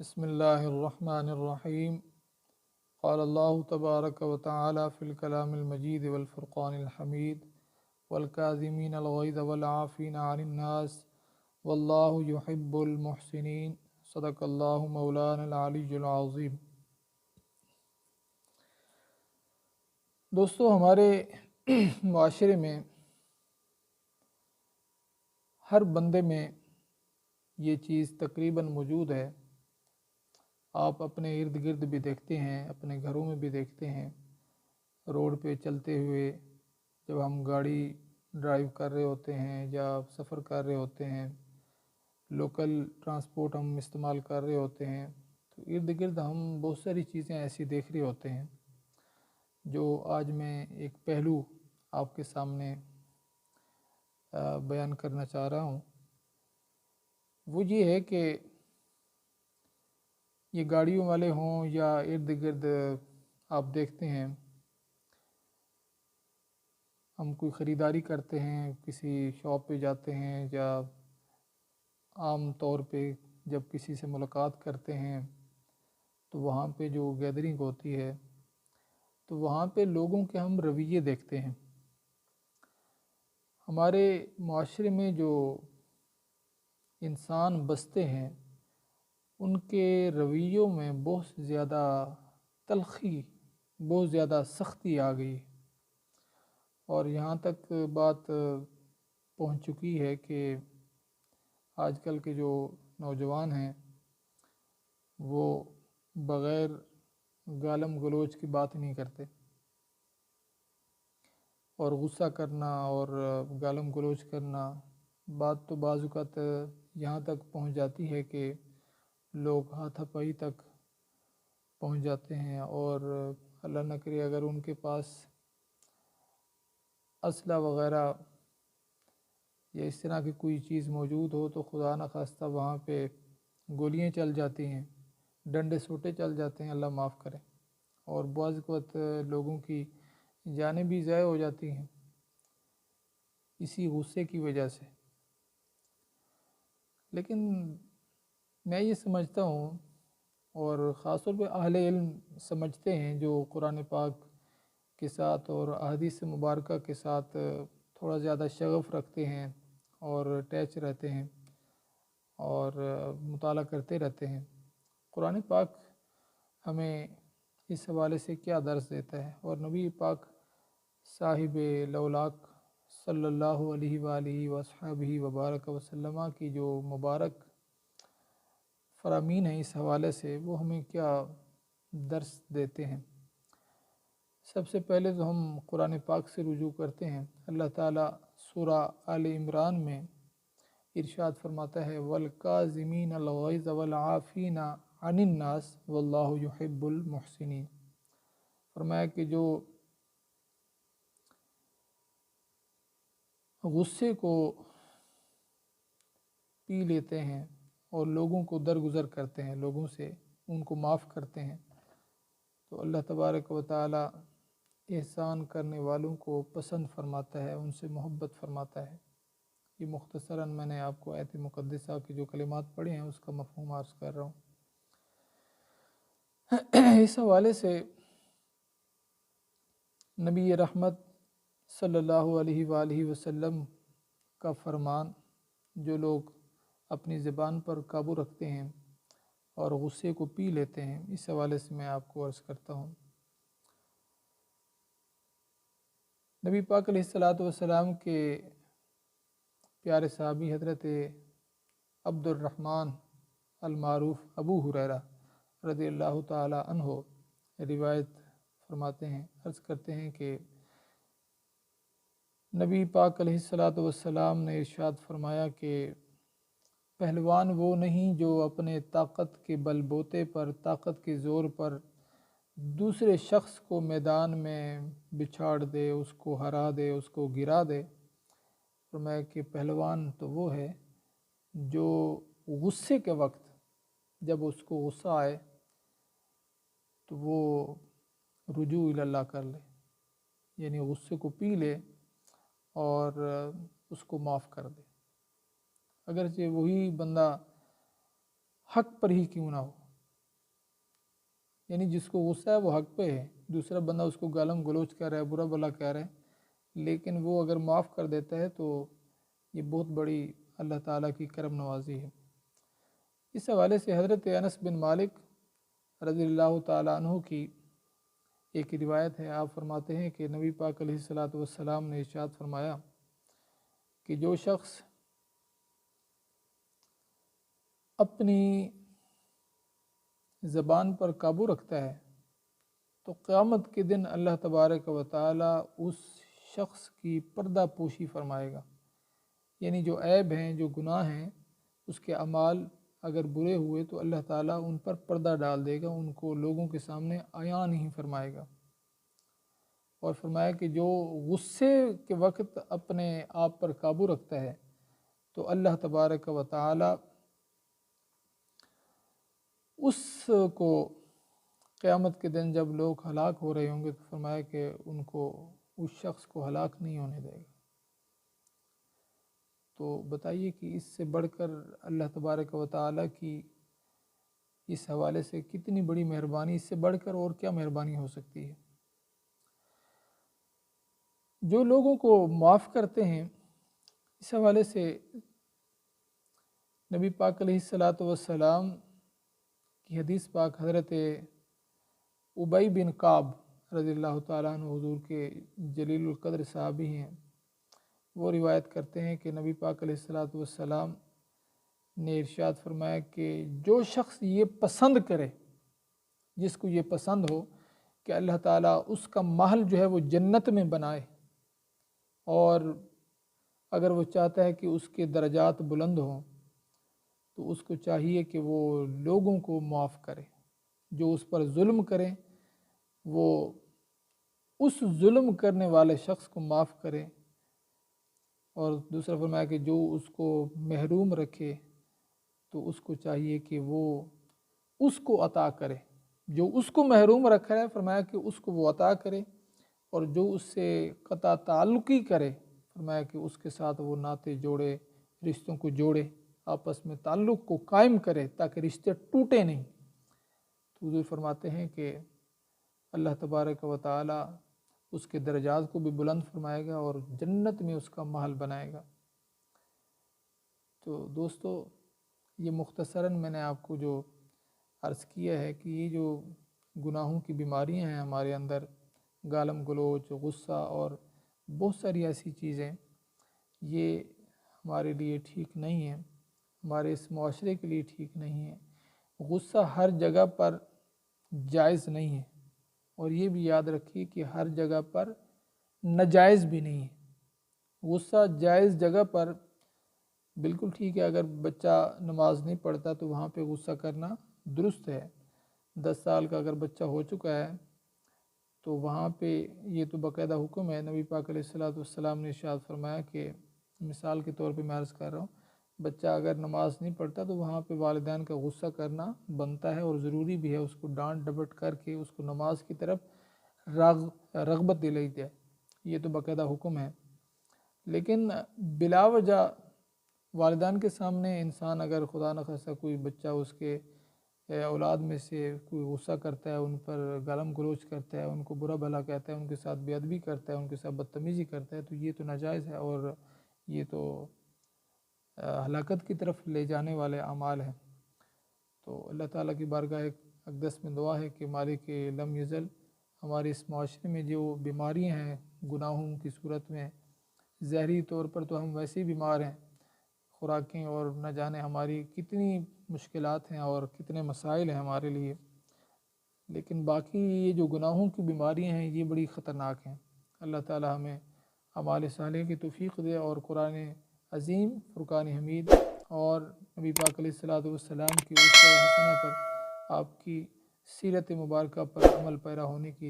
بسم اللہ الرحمن الرحیم قال اللہ تبارک و تعالی فی الکلام المجید والفرقان الحمید والکاظمین الغیظ والعافین عن الناس واللہ یحب المحسنین صدق اللہ مولانا العلی العظیم۔ دوستو، ہمارے معاشرے میں ہر بندے میں یہ چیز تقریباً موجود ہے۔ آپ اپنے ارد گرد بھی دیکھتے ہیں، اپنے گھروں میں بھی دیکھتے ہیں، روڈ پہ چلتے ہوئے جب ہم گاڑی ڈرائیو کر رہے ہوتے ہیں یا سفر کر رہے ہوتے ہیں، لوکل ٹرانسپورٹ ہم استعمال کر رہے ہوتے ہیں، تو ارد گرد ہم بہت ساری چیزیں ایسی دیکھ رہے ہوتے ہیں جو آج میں ایک پہلو آپ کے سامنے بیان کرنا چاہ رہا ہوں۔ وہ یہ ہے کہ یہ گاڑیوں والے ہوں یا ارد گرد آپ دیکھتے ہیں، ہم کوئی خریداری کرتے ہیں، کسی شاپ پہ جاتے ہیں یا عام طور پہ جب کسی سے ملاقات کرتے ہیں تو وہاں پہ جو گیدرنگ ہوتی ہے تو وہاں پہ لوگوں کے ہم رویے دیکھتے ہیں۔ ہمارے معاشرے میں جو انسان بستے ہیں ان کے رویوں میں بہت زیادہ تلخی، بہت زیادہ سختی آ گئی، اور یہاں تک بات پہنچ چکی ہے کہ آج کل کے جو نوجوان ہیں وہ بغیر گالم گلوچ کی بات نہیں کرتے، اور غصہ کرنا اور گالم گلوچ کرنا، بات تو بعض اوقات یہاں تک پہنچ جاتی ہے کہ لوگ ہاتھا پائی تک پہنچ جاتے ہیں، اور اللہ نہ کرے اگر ان کے پاس اسلحہ وغیرہ یا اس طرح کی کوئی چیز موجود ہو تو خدا نہ خواستہ وہاں پہ گولیاں چل جاتی ہیں، ڈنڈے سوٹے چل جاتے ہیں، اللہ معاف کرے، اور بعض اوقات لوگوں کی جانیں بھی ضائع ہو جاتی ہیں اسی غصے کی وجہ سے۔ لیکن میں یہ سمجھتا ہوں، اور خاص طور پہ اہل علم سمجھتے ہیں جو قرآن پاک کے ساتھ اور احادیث مبارکہ کے ساتھ تھوڑا زیادہ شغف رکھتے ہیں اور اٹیچ رہتے ہیں اور مطالعہ کرتے رہتے ہیں، قرآن پاک ہمیں اس حوالے سے کیا درس دیتا ہے، اور نبی پاک صاحب لولاک صلی اللہ علیہ وآلہ وصحبہ وبارک وسلم کی جو مبارک فرامین ہیں اس حوالے سے، وہ ہمیں کیا درس دیتے ہیں۔ سب سے پہلے تو ہم قرآن پاک سے رجوع کرتے ہیں۔ اللہ تعالیٰ سورہ آل عمران میں ارشاد فرماتا ہے وَالْكَاظِمِينَ الْغَيْظَ وَالْعَافِينَ عَنِ النَّاسِ وَاللَّهُ يُحِبُّ الْمُحْسِنِينَ، فرمایا کہ جو غصے کو پی لیتے ہیں اور لوگوں کو درگزر کرتے ہیں، لوگوں سے ان کو معاف کرتے ہیں، تو اللہ تبارک و تعالی احسان کرنے والوں کو پسند فرماتا ہے، ان سے محبت فرماتا ہے۔ یہ مختصراً میں نے آپ کو آیت مقدسہ کی جو کلمات پڑھی ہیں اس کا مفہوم عرض کر رہا ہوں۔ اس حوالے سے نبی رحمت صلی اللہ علیہ وآلہ وسلم کا فرمان، جو لوگ اپنی زبان پر قابو رکھتے ہیں اور غصے کو پی لیتے ہیں، اس حوالے سے میں آپ کو عرض کرتا ہوں۔ نبی پاک علیہ السلام کے پیارے صحابی حضرت عبد الرحمن المعروف ابو ہریرہ رضی اللہ تعالی عنہ روایت فرماتے ہیں، عرض کرتے ہیں کہ نبی پاک علیہ السلام نے ارشاد فرمایا کہ پہلوان وہ نہیں جو اپنے طاقت کے بل بوتے پر، طاقت کے زور پر دوسرے شخص کو میدان میں بچھاڑ دے، اس کو ہرا دے، اس کو گرا دے۔ فرمایا کہ پہلوان تو وہ ہے جو غصے کے وقت جب اس کو غصہ آئے تو وہ رجوع اللہ کر لے، یعنی غصے کو پی لے اور اس کو معاف کر دے، اگرچہ وہی بندہ حق پر ہی کیوں نہ ہو۔ یعنی جس کو غصہ ہے وہ حق پہ ہے، دوسرا بندہ اس کو گالم گلوچ کر رہا ہے، برا بھلا کہہ رہا ہے، لیکن وہ اگر معاف کر دیتا ہے تو یہ بہت بڑی اللہ تعالیٰ کی کرم نوازی ہے۔ اس حوالے سے حضرت انس بن مالک رضی اللہ تعالیٰ عنہ کی ایک روایت ہے، آپ فرماتے ہیں کہ نبی پاک علیہ الصلاۃ والسلام نے ارشاد فرمایا کہ جو شخص اپنی زبان پر قابو رکھتا ہے تو قیامت کے دن اللہ تبارک و تعالی اس شخص کی پردہ پوشی فرمائے گا، یعنی جو عیب ہیں، جو گناہ ہیں، اس کے اعمال اگر برے ہوئے تو اللہ تعالیٰ ان پر پردہ ڈال دے گا، ان کو لوگوں کے سامنے عیاں نہیں فرمائے گا۔ اور فرمایا کہ جو غصے کے وقت اپنے آپ پر قابو رکھتا ہے تو اللہ تبارک و تعالی اس کو قیامت کے دن جب لوگ ہلاک ہو رہے ہوں گے تو فرمایا کہ ان کو اس شخص کو ہلاک نہیں ہونے دے گا۔ تو بتائیے کہ اس سے بڑھ کر اللہ تبارک و تعالی کی اس حوالے سے کتنی بڑی مہربانی، اس سے بڑھ کر اور کیا مہربانی ہو سکتی ہے۔ جو لوگوں کو معاف کرتے ہیں، اس حوالے سے نبی پاک علیہ الصلاۃ والسلام کی حدیث پاک حضرت ابی بن کعب رضی اللہ تعالیٰ عنہ حضور کے جلیل القدر صحابی ہیں، وہ روایت کرتے ہیں کہ نبی پاک علیہ الصلاۃ والسلام نے ارشاد فرمایا کہ جو شخص یہ پسند کرے، جس کو یہ پسند ہو کہ اللہ تعالیٰ اس کا محل جو ہے وہ جنت میں بنائے، اور اگر وہ چاہتا ہے کہ اس کے درجات بلند ہوں تو اس کو چاہیے کہ وہ لوگوں کو معاف کرے، جو اس پر ظلم کریں وہ اس ظلم کرنے والے شخص کو معاف کرے، اور دوسرا فرمایا کہ جو اس کو محروم رکھے تو اس کو چاہیے کہ وہ اس کو عطا کرے، جو اس کو محروم رکھا ہے فرمایا کہ اس کو وہ عطا کرے، اور جو اس سے قطع تعلقی کرے فرمایا کہ اس کے ساتھ وہ ناطے جوڑے، رشتوں کو جوڑے، آپس میں تعلق کو قائم کرے تاکہ رشتے ٹوٹے نہیں۔ تو حضور فرماتے ہیں کہ اللہ تبارک و تعالی اس کے درجات کو بھی بلند فرمائے گا اور جنت میں اس کا محل بنائے گا۔ تو دوستو، یہ مختصراً میں نے آپ کو جو عرض کیا ہے کہ یہ جو گناہوں کی بیماریاں ہیں ہمارے اندر، گالم گلوچ، غصہ اور بہت ساری ایسی چیزیں، یہ ہمارے لیے ٹھیک نہیں ہیں، ہمارے اس معاشرے کے لیے ٹھیک نہیں ہے۔ غصہ ہر جگہ پر جائز نہیں ہے، اور یہ بھی یاد رکھیے کہ ہر جگہ پر ناجائز بھی نہیں ہے۔ غصہ جائز جگہ پر بالکل ٹھیک ہے، اگر بچہ نماز نہیں پڑھتا تو وہاں پہ غصہ کرنا درست ہے۔ 10 سال کا اگر بچہ ہو چکا ہے تو وہاں پہ یہ تو باقاعدہ حکم ہے، نبی پاک علیہ الصلاۃ والسلام نے ارشاد فرمایا کہ مثال کے طور پہ میں عرض کر رہا ہوں، بچہ اگر نماز نہیں پڑھتا تو وہاں پہ والدین کا غصہ کرنا بنتا ہے اور ضروری بھی ہے، اس کو ڈانٹ ڈپٹ کر کے اس کو نماز کی طرف رغبت دلائی جائے، یہ تو باقاعدہ حکم ہے۔ لیکن بلا وجہ والدین کے سامنے انسان اگر خدا نخواستہ کوئی بچہ اس کے اولاد میں سے کوئی غصہ کرتا ہے، ان پر گالم گلوچ کرتا ہے، ان کو برا بھلا کہتا ہے، ان کے ساتھ بے ادبی کرتا ہے، ان کے ساتھ بدتمیزی کرتا ہے، تو یہ تو ناجائز ہے اور یہ تو ہلاکت کی طرف لے جانے والے اعمال ہیں۔ تو اللہ تعالیٰ کی بارگاہ اقدس میں دعا ہے کہ مالک لم یزل ہمارے اس معاشرے میں جو بیماریاں ہیں گناہوں کی صورت میں، ظاہری طور پر تو ہم ویسے ہی بیمار ہیں، خوراکیں اور نہ جانے ہماری کتنی مشکلات ہیں اور کتنے مسائل ہیں ہمارے لیے، لیکن باقی یہ جو گناہوں کی بیماریاں ہیں یہ بڑی خطرناک ہیں۔ اللہ تعالیٰ ہمیں اعمال صالحہ کی توفیق دے اور قرآن عظیم، فرقان حمید اور نبی پاک علیہ الصلاۃ والسلام کی اسوہ حسنہ پر، آپ کی سیرت مبارکہ پر عمل پیرا ہونے کی